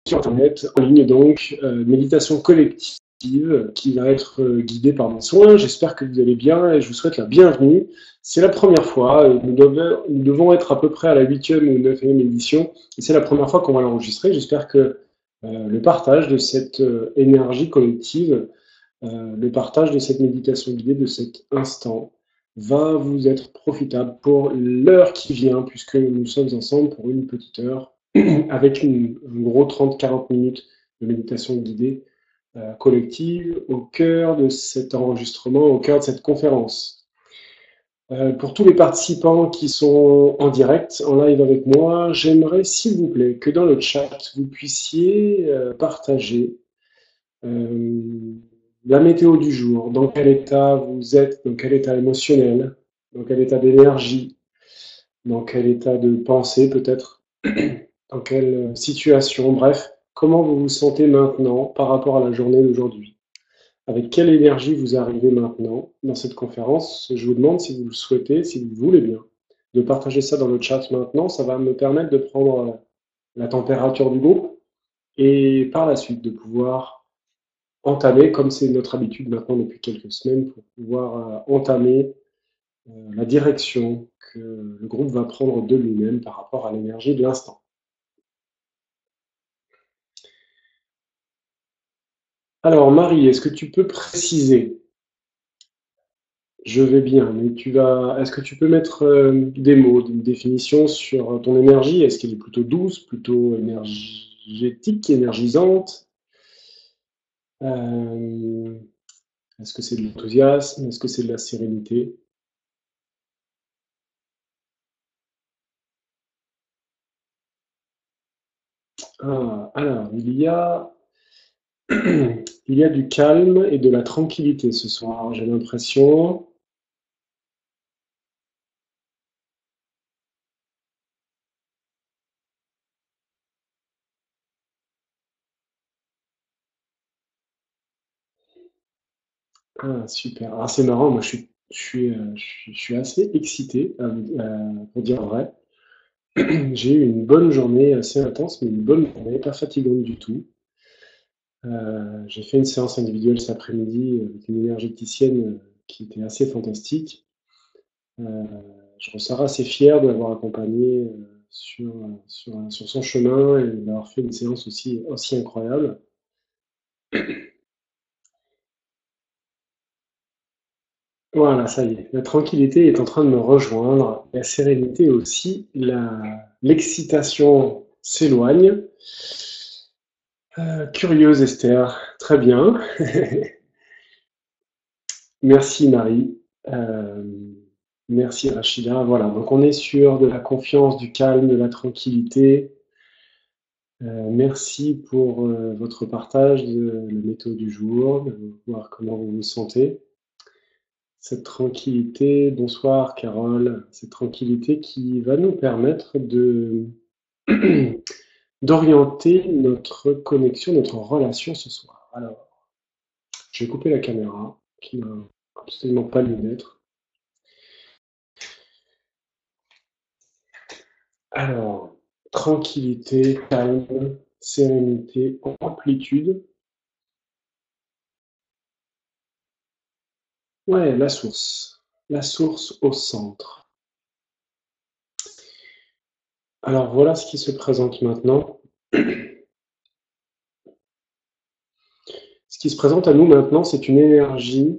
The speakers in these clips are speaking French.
sur Internet, en ligne donc, méditation collective qui va être guidée par mes soins. J'espère que vous allez bien et je vous souhaite la bienvenue. C'est la première fois, nous devons être à peu près à la 8e ou 9e édition et c'est la première fois qu'on va l'enregistrer. J'espère que le partage de cette énergie collective, le partage de cette méditation guidée, de cet instant, va vous être profitable pour l'heure qui vient, puisque nous sommes ensemble pour une petite heure, avec un gros 30-40 minutes de méditation guidée collective au cœur de cet enregistrement, au cœur de cette conférence. Pour tous les participants qui sont en direct, en live avec moi, j'aimerais s'il vous plaît que dans le chat, vous puissiez partager la météo du jour, dans quel état vous êtes, dans quel état émotionnel, dans quel état d'énergie, dans quel état de pensée peut-être, dans quelle situation, bref, comment vous vous sentez maintenant par rapport à la journée d'aujourd'hui. Avec quelle énergie vous arrivez maintenant dans cette conférence. Je vous demande si vous le souhaitez, si vous voulez bien, de partager ça dans le chat maintenant. Ça va me permettre de prendre la température du groupe et par la suite de pouvoir entamer, comme c'est notre habitude maintenant depuis quelques semaines, pour pouvoir entamer la direction que le groupe va prendre de lui-même par rapport à l'énergie de l'instant. Alors Marie, est-ce que tu peux préciser? Je vais bien, mais est-ce que tu peux mettre des mots, une définition sur ton énergie? Est-ce qu'elle est plutôt douce, plutôt énergétique, énergisante? Euh, Est-ce que c'est de l'enthousiasme? Est-ce que c'est de la sérénité? Alors, il y a du calme et de la tranquillité ce soir, j'ai l'impression. Ah, super. Ah, c'est marrant, moi je suis assez excité, pour dire vrai. J'ai eu une bonne journée assez intense, mais une bonne journée, pas fatigante du tout. J'ai fait une séance individuelle cet après-midi avec une énergéticienne qui était assez fantastique. Euh, je ressors assez fier de l'avoir accompagnée sur son chemin et d'avoir fait une séance aussi incroyable. Voilà, ça y est, la tranquillité est en train de me rejoindre, la sérénité aussi, l'excitation s'éloigne. Curieuse Esther, très bien. Merci Marie. Euh, Merci Rachida. Voilà, donc on est sur de la confiance, du calme, de la tranquillité. Merci pour votre partage de la météo du jour, de voir comment vous vous sentez. Cette tranquillité, bonsoir Carole, cette tranquillité qui va nous permettre d'orienter notre connexion, notre relation ce soir. Alors, je vais couper la caméra, qui n'a absolument pas lieu d'être. Alors, tranquillité, calme, sérénité, amplitude. Ouais, la source au centre. Alors voilà ce qui se présente maintenant. Ce qui se présente à nous maintenant, c'est une énergie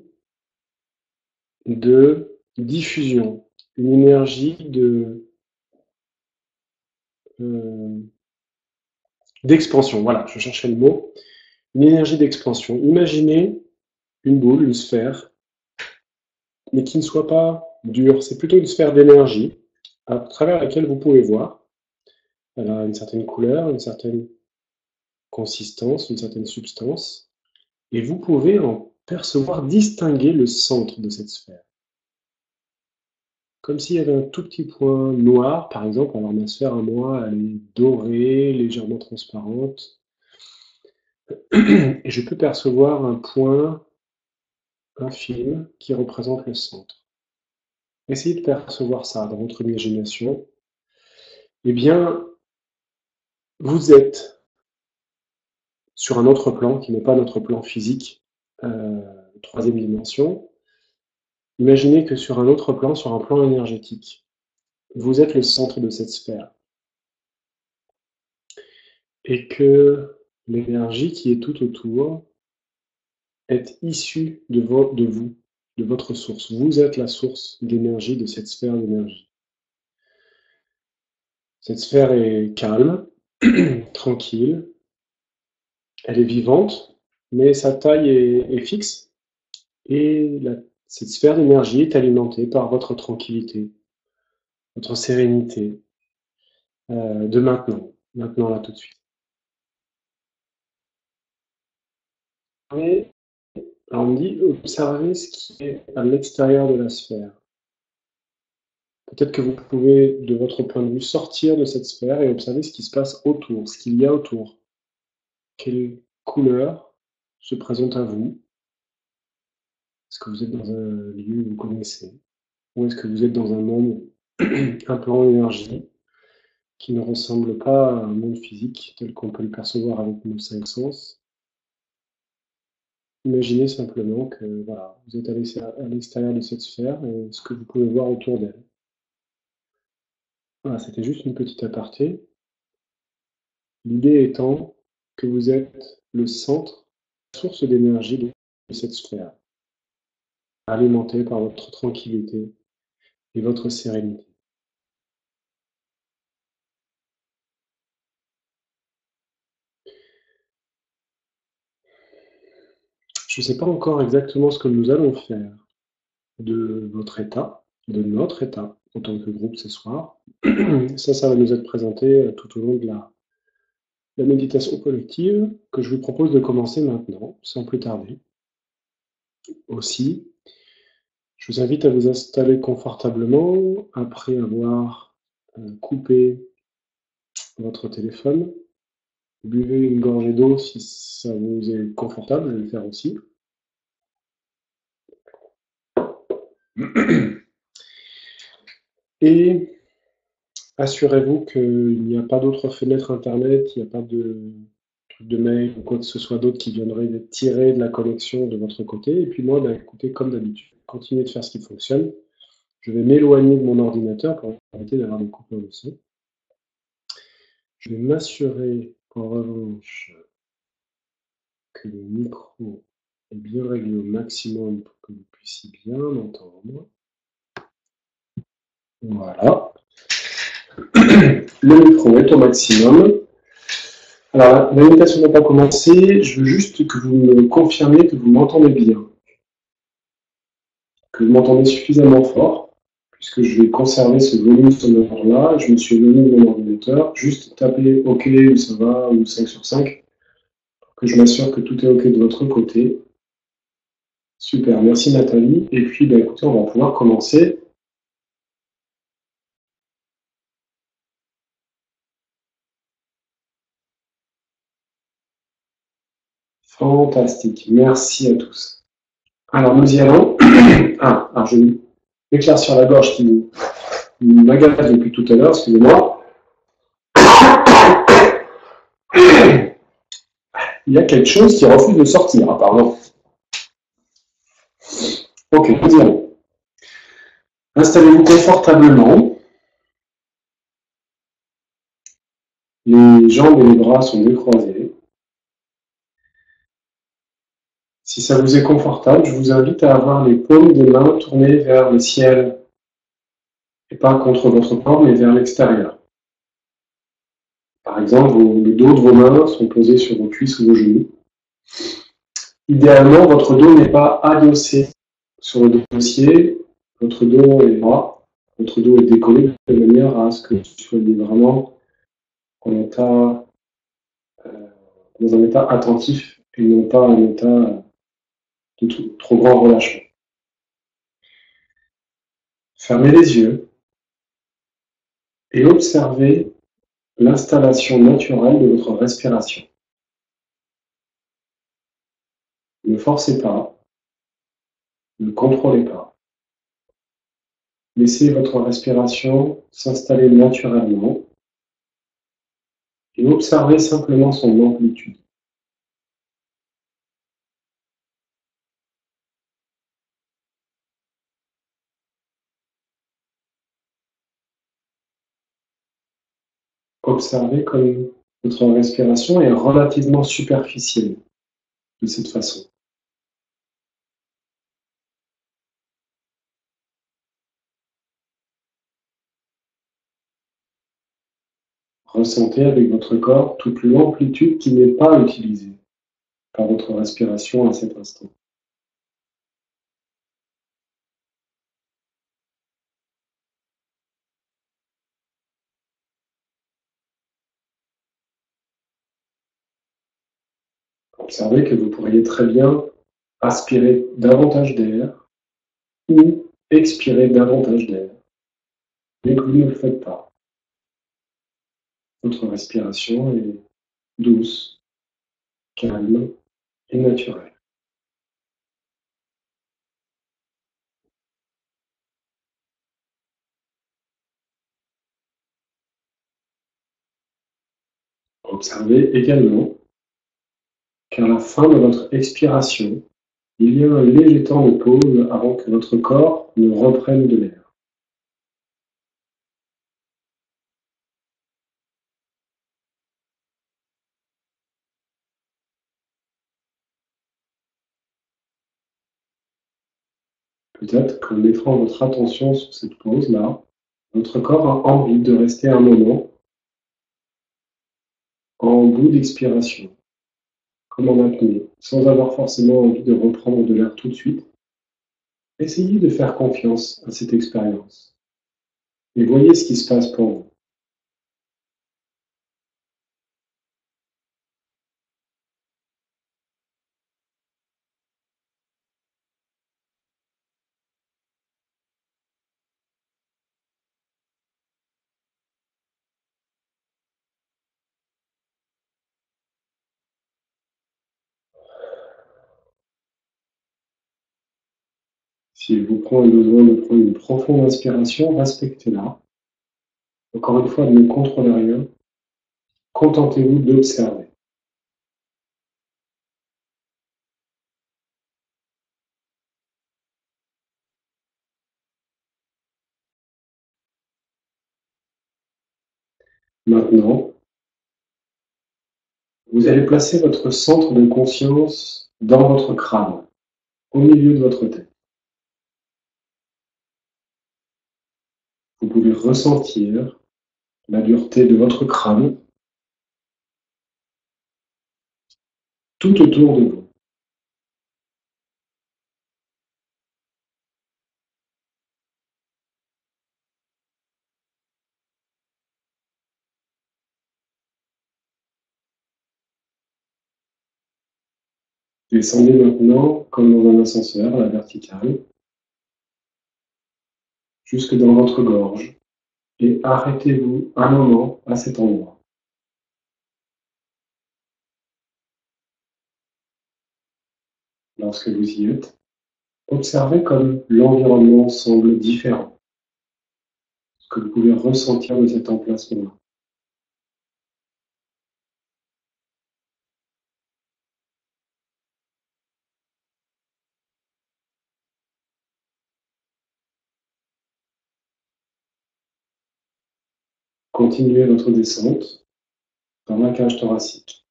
de diffusion, une énergie euh, d'expansion. Voilà, je cherchais le mot. Une énergie d'expansion. Imaginez une boule, une sphère, mais qui ne soit pas dure. C'est plutôt une sphère d'énergie à travers laquelle vous pouvez voir. Elle a une certaine couleur, une certaine consistance, une certaine substance. Et vous pouvez en percevoir, distinguer le centre de cette sphère. Comme s'il y avait un tout petit point noir, par exemple. Alors ma sphère à moi, elle est dorée, légèrement transparente. Et je peux percevoir un point infime qui représente le centre. Essayez de percevoir ça dans votre imagination. Eh bien, vous êtes sur un autre plan qui n'est pas notre plan physique, troisième dimension. Imaginez que sur un autre plan, sur un plan énergétique, vous êtes le centre de cette sphère. Et que l'énergie qui est tout autour est issue de vous, de votre source. Vous êtes la source d'énergie de cette sphère d'énergie. Cette sphère est calme, tranquille, elle est vivante, mais sa taille est fixe. Et cette sphère d'énergie est alimentée par votre tranquillité, votre sérénité de maintenant là tout de suite. Et alors on me dit, observez ce qui est à l'extérieur de la sphère. Peut-être que vous pouvez, de votre point de vue, sortir de cette sphère et observer ce qui se passe autour, ce qu'il y a autour. Quelle couleur se présente à vous? Est-ce que vous êtes dans un lieu que vous connaissez? Ou est-ce que vous êtes dans un monde un peu en énergie qui ne ressemble pas à un monde physique tel qu'on peut le percevoir avec nos cinq sens? Imaginez simplement que voilà, vous êtes à l'extérieur de cette sphère et ce que vous pouvez voir autour d'elle. Voilà, c'était juste une petite aparté. L'idée étant que vous êtes le centre, la source d'énergie de cette sphère, alimentée par votre tranquillité et votre sérénité. Je ne sais pas encore exactement ce que nous allons faire de votre état, de notre état, en tant que groupe ce soir. Ça va nous être présenté tout au long de la méditation collective que je vous propose de commencer maintenant, sans plus tarder. Aussi, je vous invite à vous installer confortablement après avoir coupé votre téléphone. Buvez une gorgée d'eau si ça vous est confortable, je vais le faire aussi. Et assurez-vous qu'il n'y a pas d'autres fenêtres internet, il n'y a pas de truc de mail ou quoi que ce soit d'autre qui viendrait tirer de la connexion de votre côté. Et puis moi, écoutez, comme d'habitude, continuez de faire ce qui fonctionne. Je vais m'éloigner de mon ordinateur pour éviter d'avoir des coupures de son. Je vais m'assurer en revanche que le micro est bien réglé au maximum pour que vous puissiez bien m'entendre. Voilà. Le micro est au maximum. Alors, la méditation n'a pas commencé. Je veux juste que vous me confirmiez que vous m'entendez bien. Que vous m'entendez suffisamment fort, puisque je vais conserver ce volume sonore-là. Je me suis éloigné de mon ordinateur. Juste taper OK où ça va, ou 5 sur 5, pour que je m'assure que tout est OK de votre côté. Super, merci Nathalie. Et puis, écoutez, on va pouvoir commencer. Fantastique, merci à tous. Alors, nous y allons. Alors je m'éclaire sur la gorge qui m'agace depuis tout à l'heure, excusez-moi. Il y a quelque chose qui refuse de sortir, apparemment. Ok, nous y allons. Installez-vous confortablement. Les jambes et les bras sont décroisés. Si ça vous est confortable, je vous invite à avoir les paumes des mains tournées vers le ciel, et pas contre votre corps, mais vers l'extérieur. Par exemple, le dos de vos mains sont posés sur vos cuisses ou vos genoux. Idéalement, votre dos n'est pas adossé sur le dossier, votre dos est droit, votre dos est décollé de manière à ce que vous soyez vraiment dans un état attentif et non pas un état de trop grand relâchement. Fermez les yeux et observez l'installation naturelle de votre respiration. Ne forcez pas, ne contrôlez pas. Laissez votre respiration s'installer naturellement et observez simplement son amplitude. Observez comme votre respiration est relativement superficielle de cette façon. Ressentez avec votre corps toute l'amplitude qui n'est pas utilisée par votre respiration à cet instant. Observez que vous pourriez très bien aspirer davantage d'air ou expirer davantage d'air, mais que vous ne le faites pas. Votre respiration est douce, calme et naturelle. Observez également qu'à la fin de votre expiration, il y a un léger temps de pause avant que votre corps ne reprenne de l'air. Peut-être qu'en mettant votre attention sur cette pause-là, votre corps a envie de rester un moment en bout d'expiration, comme en apnée, sans avoir forcément envie de reprendre de l'air tout de suite. Essayez de faire confiance à cette expérience et voyez ce qui se passe pour vous. Si vous prend un besoin de prendre une profonde inspiration, respectez-la. Encore une fois, ne contrôlez rien, contentez-vous d'observer. Maintenant, vous allez placer votre centre de conscience dans votre crâne, au milieu de votre tête. Vous pouvez ressentir la dureté de votre crâne tout autour de vous. Descendez maintenant, comme dans un ascenseur à la verticale, jusque dans votre gorge et arrêtez-vous un moment à cet endroit. Lorsque vous y êtes, observez comme l'environnement semble différent, ce que vous pouvez ressentir de cet emplacement-là. Continuez votre descente dans la cage thoracique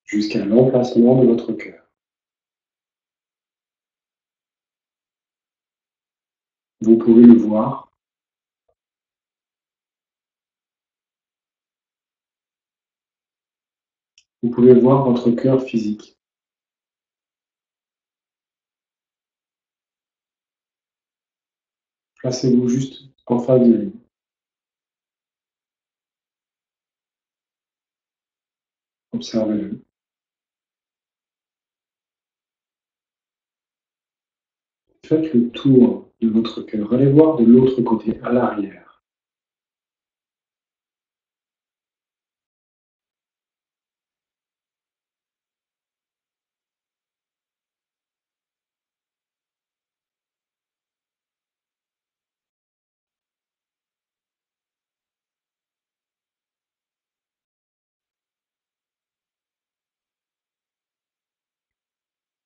jusqu'à l'emplacement de votre cœur. Vous pouvez le voir, vous pouvez voir votre cœur physique. Placez-vous juste en face de lui. Observez-le. Faites le tour de votre cœur. Allez voir de l'autre côté, à l'arrière.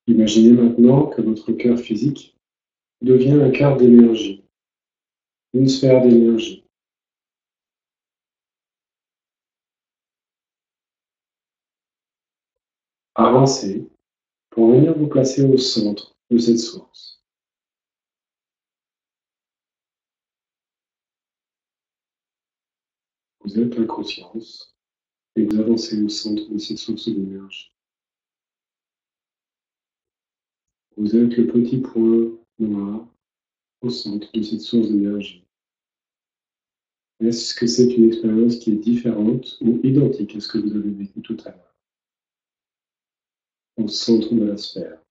Imaginez maintenant que votre cœur physique devient un cœur d'énergie, une sphère d'énergie. Avancez pour venir vous placer au centre de cette source. Vous êtes l'inconscience et vous avancez au centre de cette source d'énergie. Vous êtes le petit point noir au centre de cette source d'énergie. Est-ce que c'est une expérience qui est différente ou identique à ce que vous avez vécu tout à l'heure, au centre de la sphère?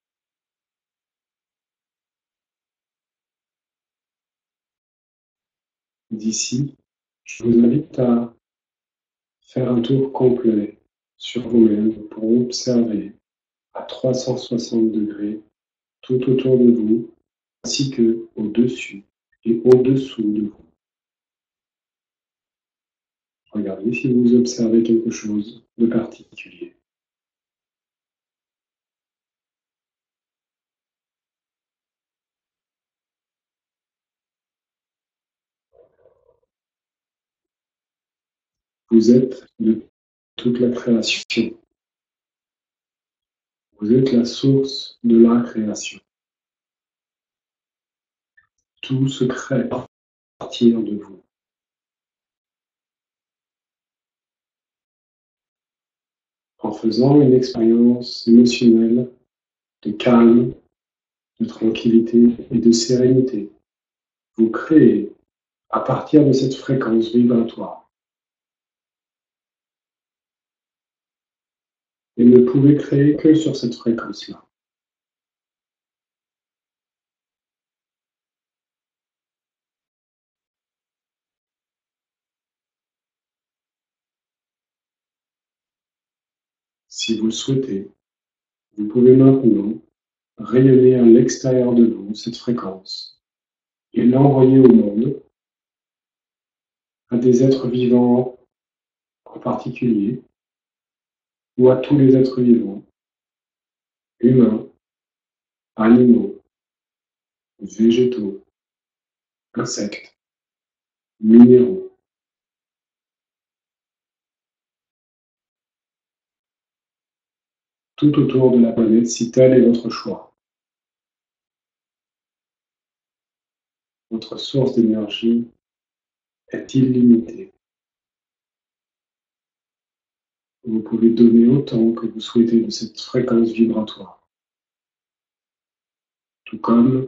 D'ici, je vous invite à faire un tour complet sur vous-même pour observer à 360 degrés tout autour de vous, ainsi que au-dessus et au-dessous de vous. Regardez si vous observez quelque chose de particulier. Vous êtes de toute la création. Vous êtes la source de la création. Tout se crée à partir de vous. En faisant une expérience émotionnelle de calme, de tranquillité et de sérénité, vous créez à partir de cette fréquence vibratoire. Et ne pouvez créer que sur cette fréquence-là. Si vous le souhaitez, vous pouvez maintenant rayonner à l'extérieur de vous cette fréquence et l'envoyer au monde, à des êtres vivants en particulier, ou à tous les êtres vivants, humains, animaux, végétaux, insectes, minéraux, tout autour de la planète si tel est votre choix. Votre source d'énergie est illimitée. Vous pouvez donner autant que vous souhaitez de cette fréquence vibratoire. Tout comme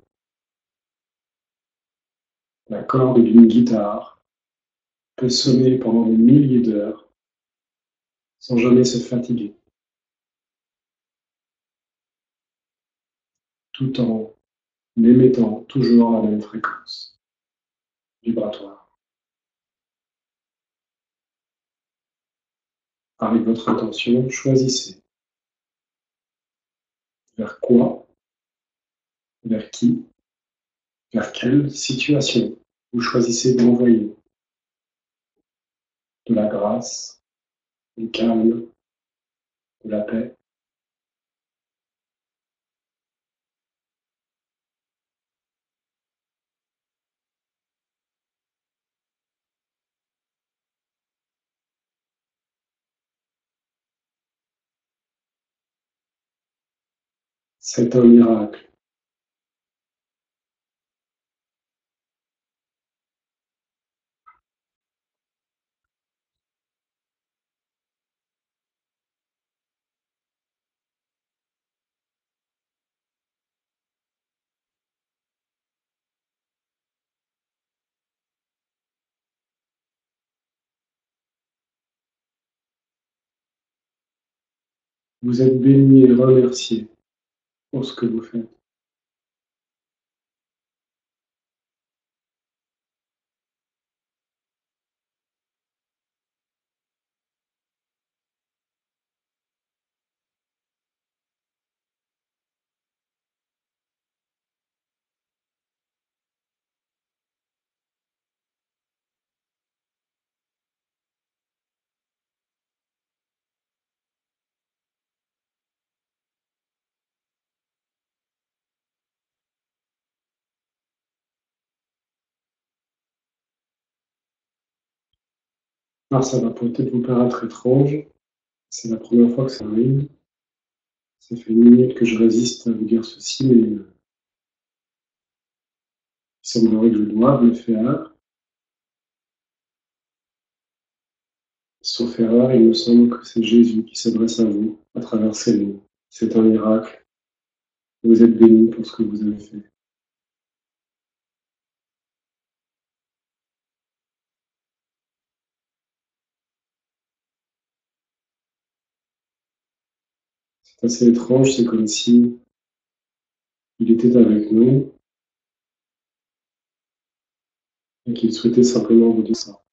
la corde d'une guitare peut sonner pendant des milliers d'heures sans jamais se fatiguer, tout en émettant toujours la même fréquence vibratoire. Avec votre intention, choisissez vers quoi, vers qui, vers quelle situation vous choisissez d'envoyer de la grâce, du calme, de la paix. C'est un miracle. Vous êtes béni et remercié pour ce que vous faites. Alors ça va peut-être vous paraître étrange, c'est la première fois que ça arrive, Ça fait 1 minute que je résiste à vous dire ceci, mais il semblerait que je doive le faire. Sauf erreur, il me semble que c'est Jésus qui s'adresse à vous à travers ces mots. C'est un miracle. Vous êtes bénis pour ce que vous avez fait. C'est assez étrange, c'est comme si il était avec nous et qu'il souhaitait simplement vous dire ça.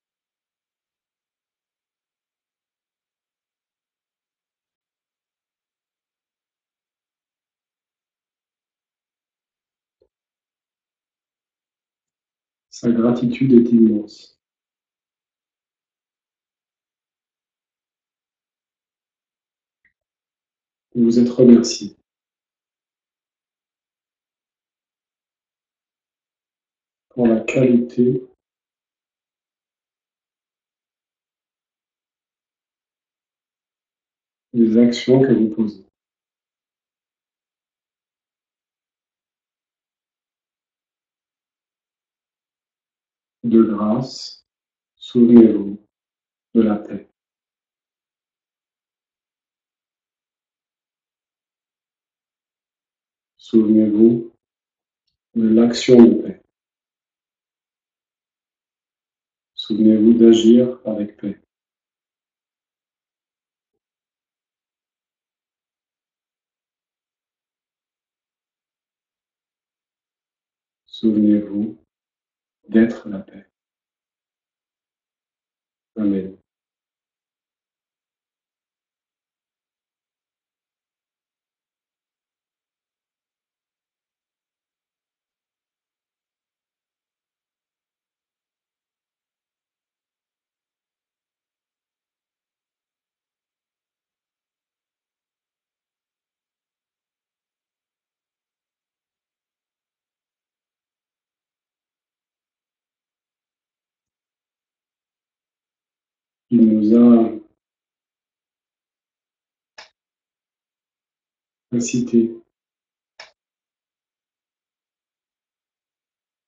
Sa gratitude est immense. Vous vous êtes remercié pour la qualité des actions que vous posez. De grâce, souvenez-vous de la paix. Souvenez-vous de l'action de paix. Souvenez-vous d'agir avec paix. Souvenez-vous d'être la paix. Amen. Il nous a incité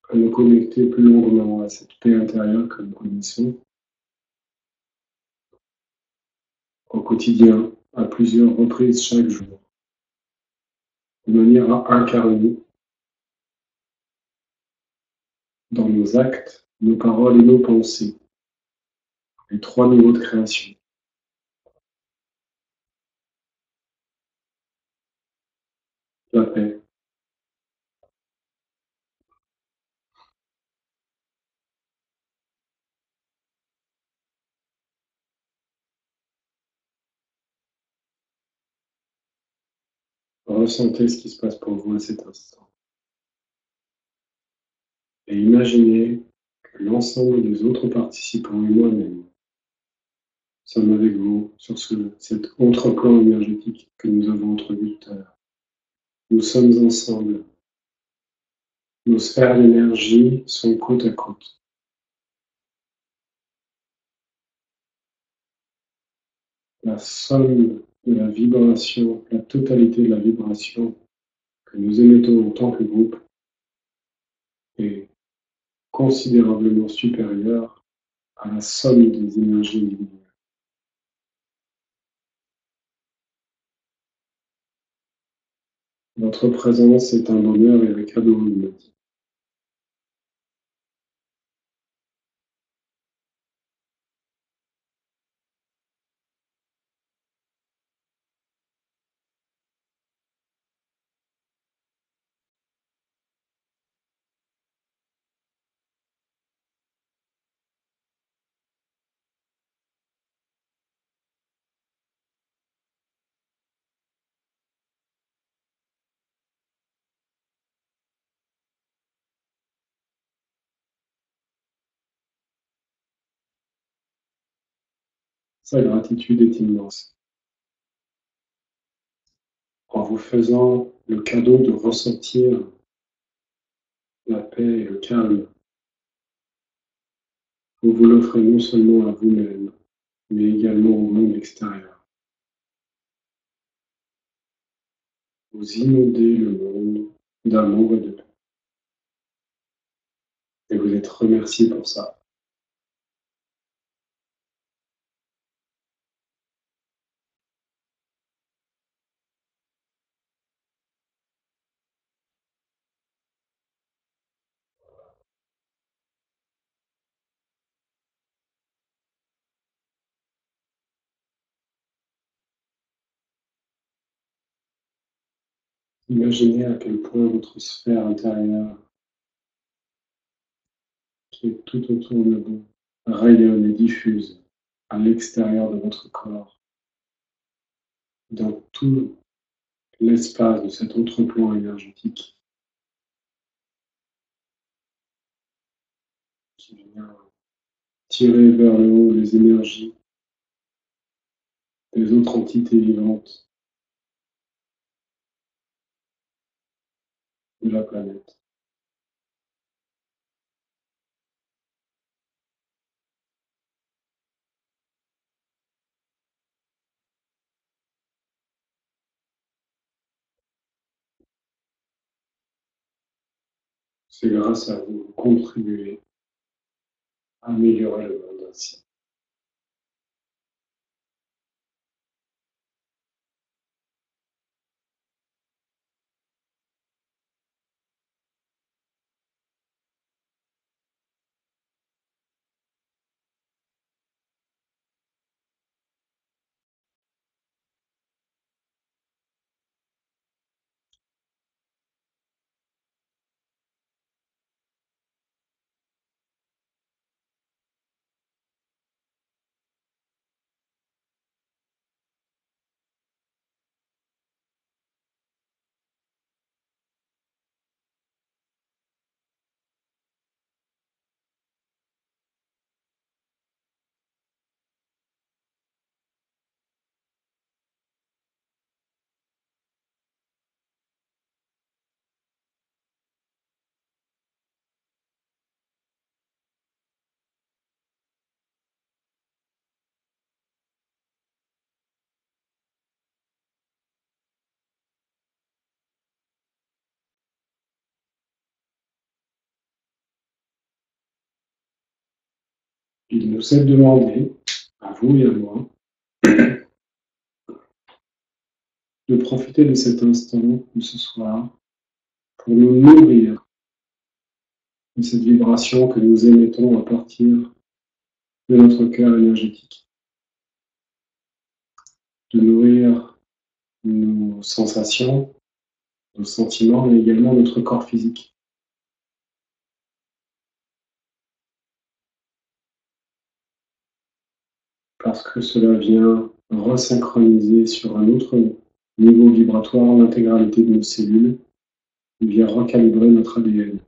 à nous connecter plus longuement à cette paix intérieure que nous connaissons au quotidien, à plusieurs reprises chaque jour, de manière à incarner dans nos actes, nos paroles et nos pensées les 3 niveaux de création. La paix, ressentez ce qui se passe pour vous à cet instant et imaginez que l'ensemble des autres participants et moi-même sommes avec vous sur cet autre plan énergétique que nous avons entrevu tout à l'heure. Nous sommes ensemble. Nos sphères d'énergie sont côte à côte. La somme de la vibration, la totalité de la vibration que nous émettons en tant que groupe est considérablement supérieure à la somme des énergies individuelles. Votre présence est un bonheur et un cadeau humain. Sa gratitude est immense. En vous faisant le cadeau de ressentir la paix et le calme, vous vous l'offrez non seulement à vous-même, mais également au monde extérieur. Vous inondez le monde d'amour et de paix. Et vous êtes remercié pour ça. Imaginez à quel point votre sphère intérieure, qui est tout autour de vous, rayonne et diffuse à l'extérieur de votre corps, dans tout l'espace de cet autre plan énergétique qui vient tirer vers le haut les énergies des autres entités vivantes de la planète. C'est grâce à vous que vous contribuez à améliorer le monde ainsi. Il nous est demandé, à vous et à moi, de profiter de cet instant, de ce soir, pour nous nourrir de cette vibration que nous émettons à partir de notre cœur énergétique, de nourrir nos sensations, nos sentiments, mais également notre corps physique. Parce que cela vient resynchroniser sur un autre niveau vibratoire l'intégralité de nos cellules, et vient recalibrer notre ADN.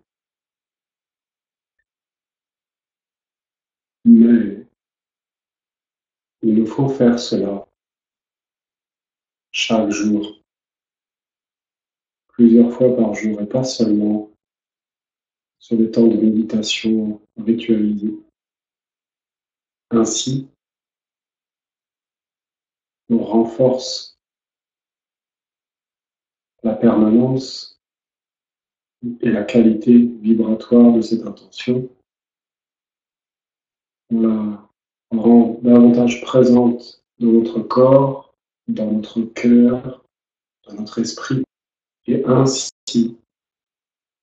Mais il nous faut faire cela chaque jour, plusieurs fois par jour, et pas seulement sur des temps de méditation ritualisés. Ainsi, on renforce la permanence et la qualité vibratoire de cette intention. On la rend davantage présente dans notre corps, dans notre cœur, dans notre esprit, et ainsi,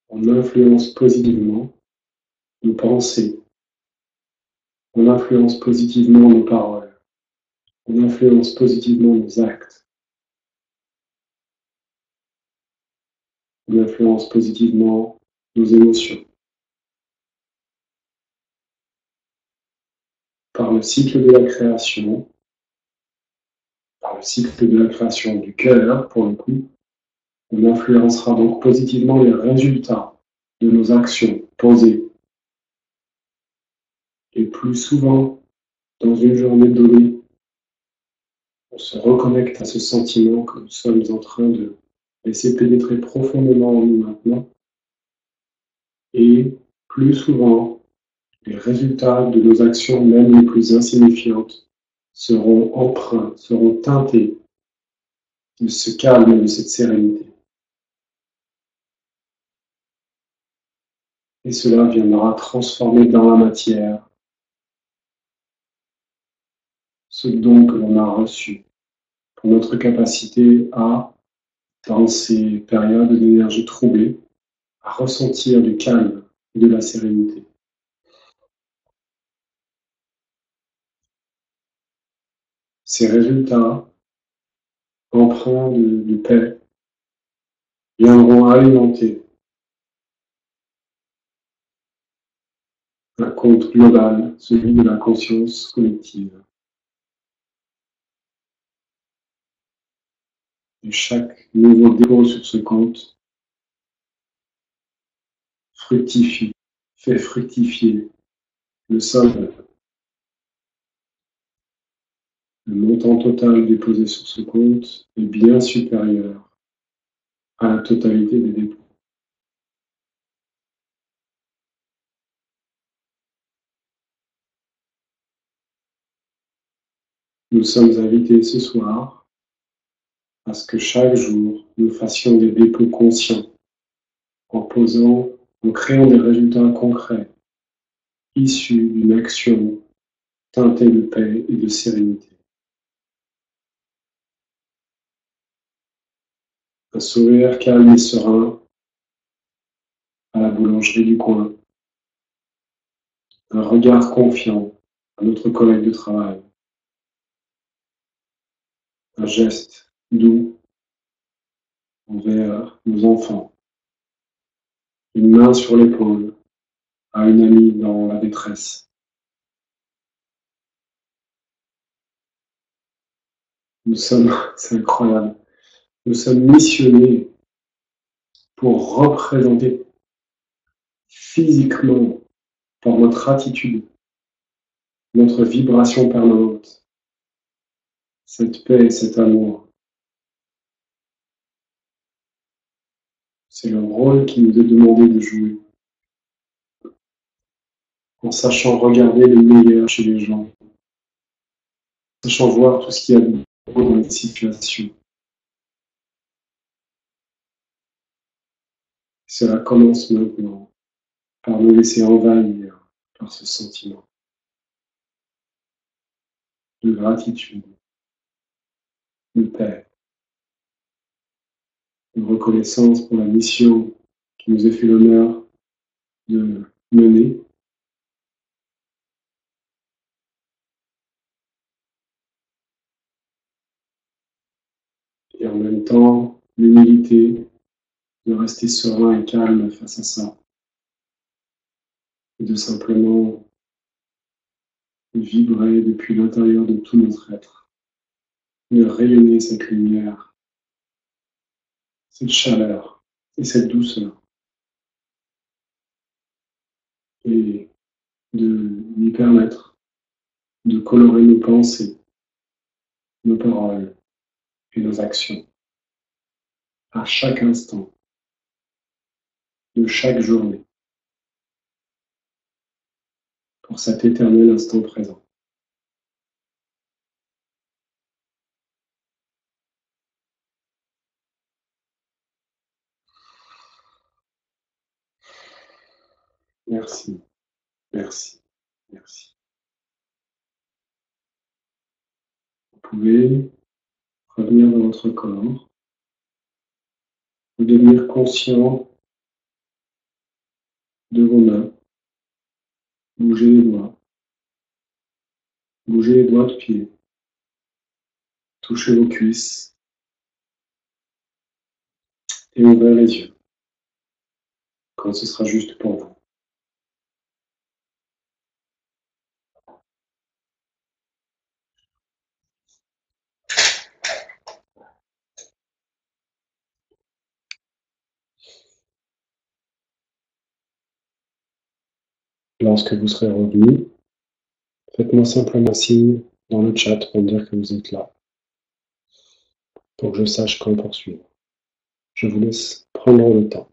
on influence positivement nos pensées, on influence positivement nos paroles, on influence positivement nos actes, on influence positivement nos émotions. Par le cycle de la création, par le cycle de la création du cœur, pour le coup, on influencera donc positivement les résultats de nos actions posées. Et plus souvent, dans une journée donnée, on se reconnecte à ce sentiment que nous sommes en train de laisser pénétrer profondément en nous maintenant. Et plus souvent, les résultats de nos actions, même les plus insignifiantes, seront empreints, seront teintés de ce calme et de cette sérénité. Et cela viendra transformer dans la matière ce don que l'on a reçu pour notre capacité à, dans ces périodes d'énergie troublée, à ressentir du calme et de la sérénité. Ces résultats, empreints de paix, viendront alimenter un compte global, celui de la conscience collective. Et chaque nouveau dépôt sur ce compte fructifie, fait fructifier le solde. Le montant total déposé sur ce compte est bien supérieur à la totalité des dépôts. Nous sommes invités ce soir à ce que chaque jour, nous fassions des dépôts conscients en créant des résultats concrets issus d'une action teintée de paix et de sérénité. Un sourire calme et serein à la boulangerie du coin. Un regard confiant à notre collègue de travail. Un geste doux envers nos enfants. Une main sur l'épaule à une amie dans la détresse. C'est incroyable, nous sommes missionnés pour représenter physiquement, par notre attitude, notre vibration permanente, cette paix et cet amour. C'est le rôle qui nous est demandé de jouer, en sachant regarder le meilleur chez les gens, en sachant voir tout ce qu'il y a de beau dans les situations. Cela commence maintenant par nous laisser envahir par ce sentiment de gratitude, de paix, de reconnaissance pour la mission qui nous est fait l'honneur de mener. Et en même temps, l'humilité de rester serein et calme face à ça. Et de simplement vibrer depuis l'intérieur de tout notre être. De rayonner cette lumière, cette chaleur et cette douceur. Et de lui permettre de colorer nos pensées, nos paroles et nos actions à chaque instant de chaque journée pour cet éternel instant présent. Merci, merci, merci. Vous pouvez revenir dans votre corps, devenir conscient de vos mains, bouger les doigts de pied, toucher vos cuisses et ouvrir les yeux quand ce sera juste pour vous. Lorsque vous serez revenu, faites-moi simplement signe dans le chat pour me dire que vous êtes là, pour que je sache quand poursuivre. Je vous laisse prendre le temps.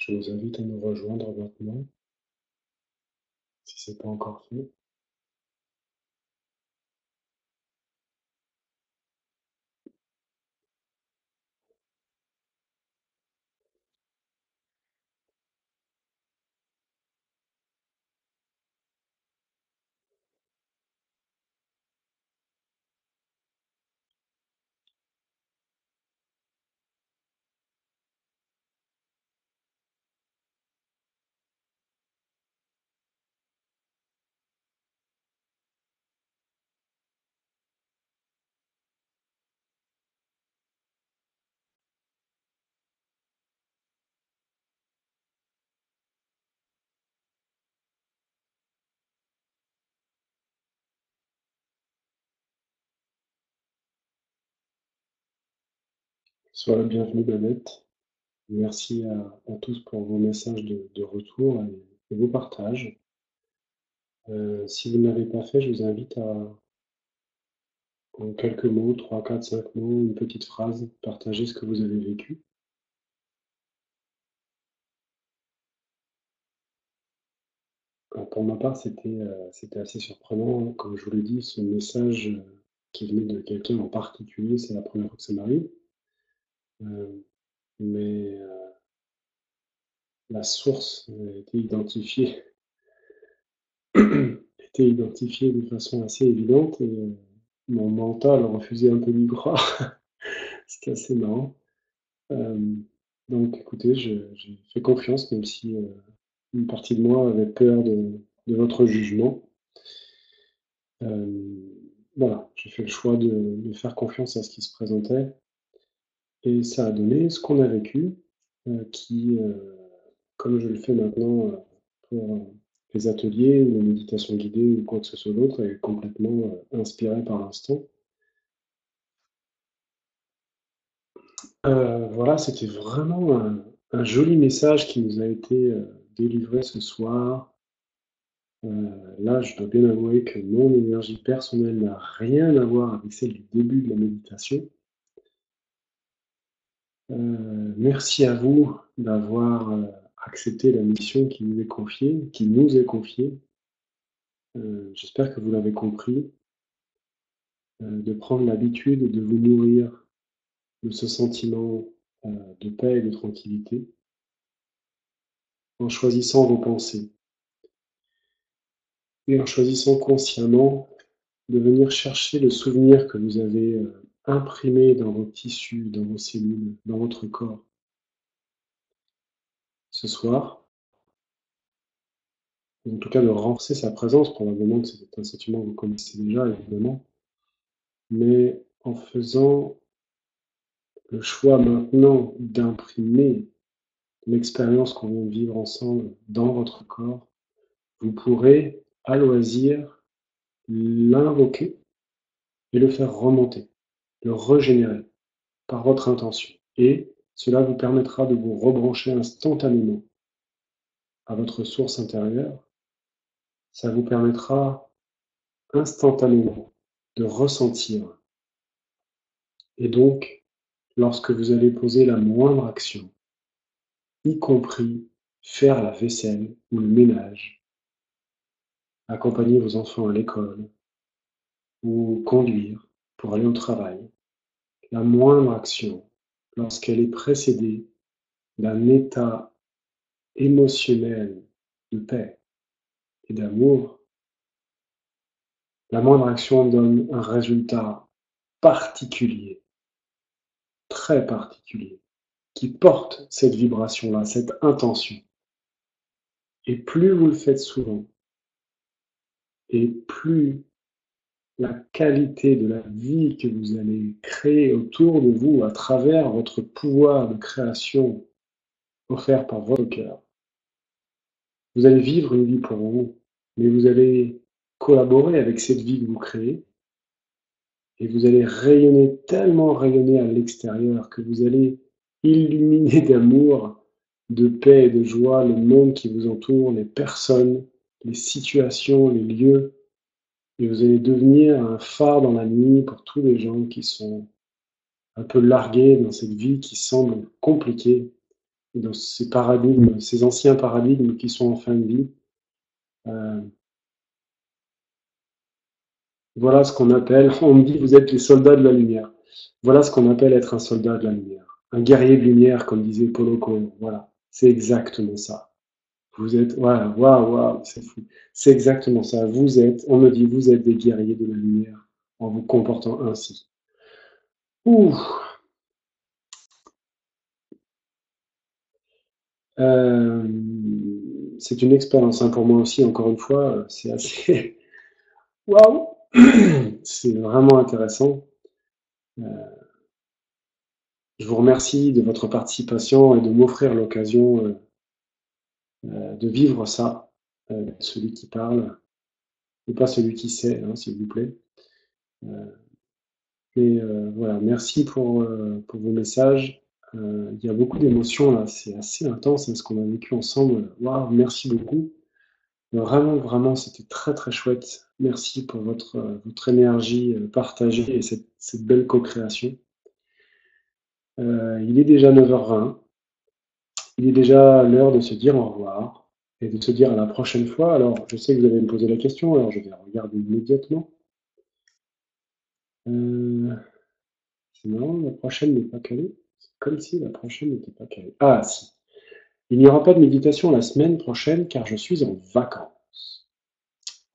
Je vous invite à nous rejoindre maintenant, si ce n'est pas encore fait. Sois la bienvenue, Babette. Merci à tous pour vos messages de retour et vos partages. Si vous ne l'avez pas fait, je vous invite à, en quelques mots, 3, 4, 5 mots, une petite phrase, partager ce que vous avez vécu. Pour ma part, c'était assez surprenant. Comme je vous l'ai dit, ce message qui venait de quelqu'un en particulier, c'est la première fois que ça m'arrive. Mais la source était identifiée de façon assez évidente et mon mental refusait un peu d'y croire. C'était assez marrant. Euh, donc écoutez, j'ai fait confiance, même si une partie de moi avait peur de votre jugement. Voilà, j'ai fait le choix de faire confiance à ce qui se présentait et ça a donné ce qu'on a vécu, qui, comme je le fais maintenant pour les ateliers ou les méditations guidées ou quoi que ce soit d'autre, est complètement inspiré par l'instant. Voilà, c'était vraiment un joli message qui nous a été délivré ce soir. Là, je dois bien avouer que mon énergie personnelle n'a rien à voir avec celle du début de la méditation. Merci à vous d'avoir accepté la mission qui nous est confiée, qui nous est confiée. J'espère que vous l'avez compris, de prendre l'habitude de vous nourrir de ce sentiment de paix et de tranquillité en choisissant vos pensées et en choisissant consciemment de venir chercher le souvenir que vous avez imprimé dans vos tissus, dans vos cellules, dans votre corps. Ce soir, ou en tout cas de renforcer sa présence, probablement que c'est un sentiment que vous connaissez déjà, évidemment, mais en faisant le choix maintenant d'imprimer l'expérience qu'on vient de vivre ensemble dans votre corps, vous pourrez, à loisir, l'invoquer et le faire remonter, le régénérer par votre intention. Et cela vous permettra de vous rebrancher instantanément à votre source intérieure. Ça vous permettra instantanément de ressentir. Et donc, lorsque vous allez poser la moindre action, y compris faire la vaisselle ou le ménage, accompagner vos enfants à l'école ou conduire pour aller au travail, la moindre action, lorsqu'elle est précédée d'un état émotionnel de paix et d'amour, la moindre action donne un résultat particulier, très particulier, qui porte cette vibration-là, cette intention. Et plus vous le faites souvent, et plus la qualité de la vie que vous allez créer autour de vous à travers votre pouvoir de création offert par votre cœur, vous allez vivre une vie pour vous, mais vous allez collaborer avec cette vie que vous créez et vous allez rayonner, tellement rayonner à l'extérieur que vous allez illuminer d'amour, de paix et de joie le monde qui vous entoure, les personnes, les situations, les lieux. Et vous allez devenir un phare dans la nuit pour tous les gens qui sont un peu largués dans cette vie qui semble compliquée. dans ces paradigmes, ces anciens paradigmes qui sont en fin de vie. Voilà ce qu'on appelle, on me dit, vous êtes les soldats de la lumière. Voilà ce qu'on appelle être un soldat de la lumière. Un guerrier de lumière, comme disait Paulo Coelho. Voilà, c'est exactement ça. Vous êtes, voilà, waouh, waouh, c'est fou. C'est exactement ça. Vous êtes, on me dit, vous êtes des guerriers de la lumière en vous comportant ainsi. Ouh. C'est une expérience hein, pour moi aussi, encore une fois, c'est assez waouh, c'est vraiment intéressant. Je vous remercie de votre participation et de m'offrir l'occasion de vivre ça, celui qui parle, et pas celui qui sait, hein, s'il vous plaît. Mais voilà, merci pour vos messages. Il y a beaucoup d'émotions là, c'est assez intense hein, ce qu'on a vécu ensemble. Waouh, merci beaucoup. Vraiment, vraiment, c'était très très chouette. Merci pour votre énergie partagée et cette belle co-création. Il est déjà 9h20. Il est déjà l'heure de se dire au revoir et de se dire à la prochaine fois. Alors, je sais que vous allez me poser la question, alors je vais regarder immédiatement. C'est marrant, la prochaine n'est pas calée. C'est comme si la prochaine n'était pas calée. Ah, si. Il n'y aura pas de méditation la semaine prochaine car je suis en vacances.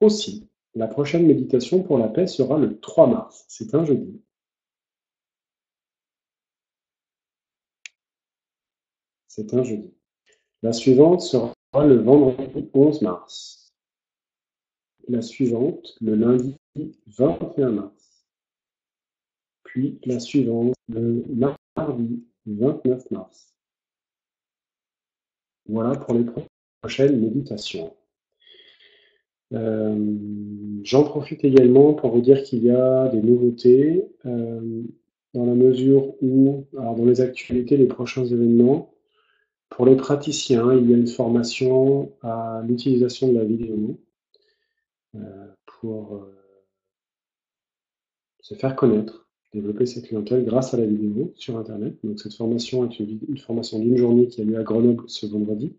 Aussi, la prochaine méditation pour la paix sera le 3 mars. C'est un jeudi. C'est un jeudi. La suivante sera le vendredi 11 mars. La suivante, le lundi 21 mars. Puis la suivante, le mardi 29 mars. Voilà pour les prochaines méditations. J'en profite également pour vous dire qu'il y a des nouveautés dans la mesure où, alors dans les actualités, les prochains événements, pour les praticiens, il y a une formation à l'utilisation de la vidéo pour se faire connaître, développer sa clientèle grâce à la vidéo sur Internet. Donc cette formation est une formation d'une journée qui a lieu à Grenoble ce vendredi.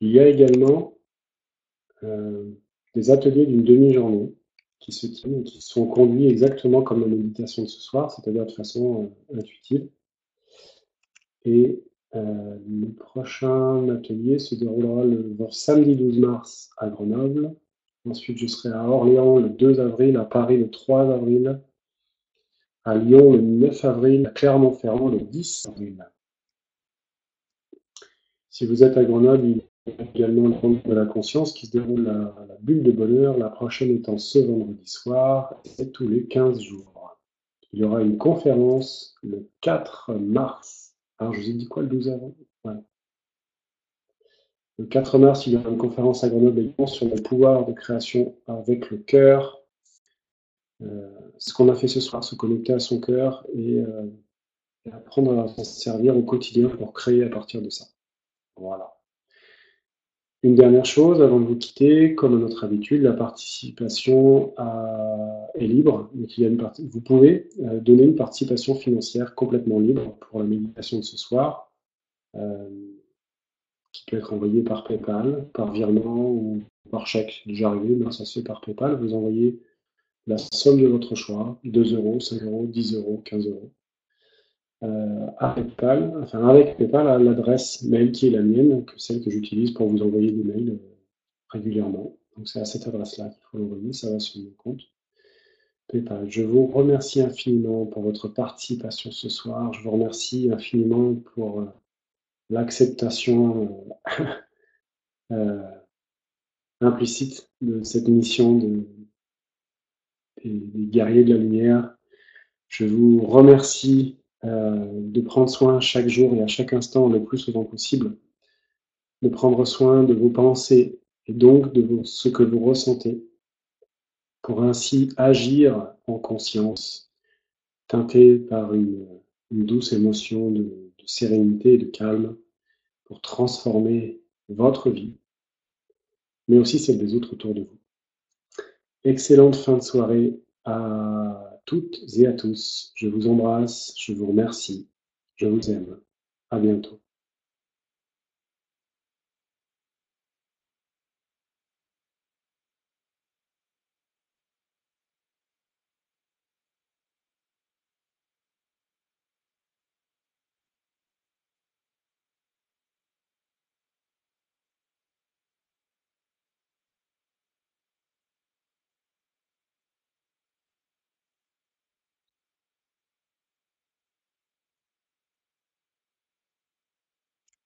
Il y a également des ateliers d'une demi-journée qui se tiennent et qui sont conduits exactement comme la méditation de ce soir, c'est-à-dire de façon intuitive. Et le prochain atelier se déroulera le samedi 12 mars à Grenoble. Ensuite, je serai à Orléans le 2 avril, à Paris le 3 avril, à Lyon le 9 avril, à Clermont-Ferrand le 10 avril. Si vous êtes à Grenoble, il y a également le Temple de la Conscience qui se déroule à la Bulle de Bonheur, la prochaine étant ce vendredi soir, et tous les 15 jours. Il y aura une conférence le 4 mars. Alors, je vous ai dit quoi le 12 avril ouais. Le 4 mars, il y aura une conférence à Grenoble également sur le pouvoir de création avec le cœur. Ce qu'on a fait ce soir, se connecter à son cœur et apprendre à s'en servir au quotidien pour créer à partir de ça. Voilà. Une dernière chose avant de vous quitter, comme à notre habitude, la participation est libre. Donc vous pouvez donner une participation financière complètement libre pour la méditation de ce soir, qui peut être envoyée par PayPal, par virement ou par chèque. Déjà arrivé, mais ça se fait par PayPal. Vous envoyez la somme de votre choix, 2 euros, 5 euros, 10 euros, 15 euros. À PayPal, enfin avec PayPal à l'adresse mail qui est la mienne, celle que j'utilise pour vous envoyer des mails régulièrement. Donc c'est à cette adresse-là qu'il faut l'envoyer, ça va sur mon compte PayPal. Je vous remercie infiniment pour votre participation ce soir. Je vous remercie infiniment pour l'acceptation implicite de cette mission des guerriers de la lumière. Je vous remercie de prendre soin chaque jour et à chaque instant le plus souvent possible, de prendre soin de vos pensées et donc de ce que vous ressentez, pour ainsi agir en conscience, teinté par une douce émotion de sérénité et de calme, pour transformer votre vie, mais aussi celle des autres autour de vous. Excellente fin de soirée à toutes et à tous. Je vous embrasse, je vous remercie, je vous aime. À bientôt.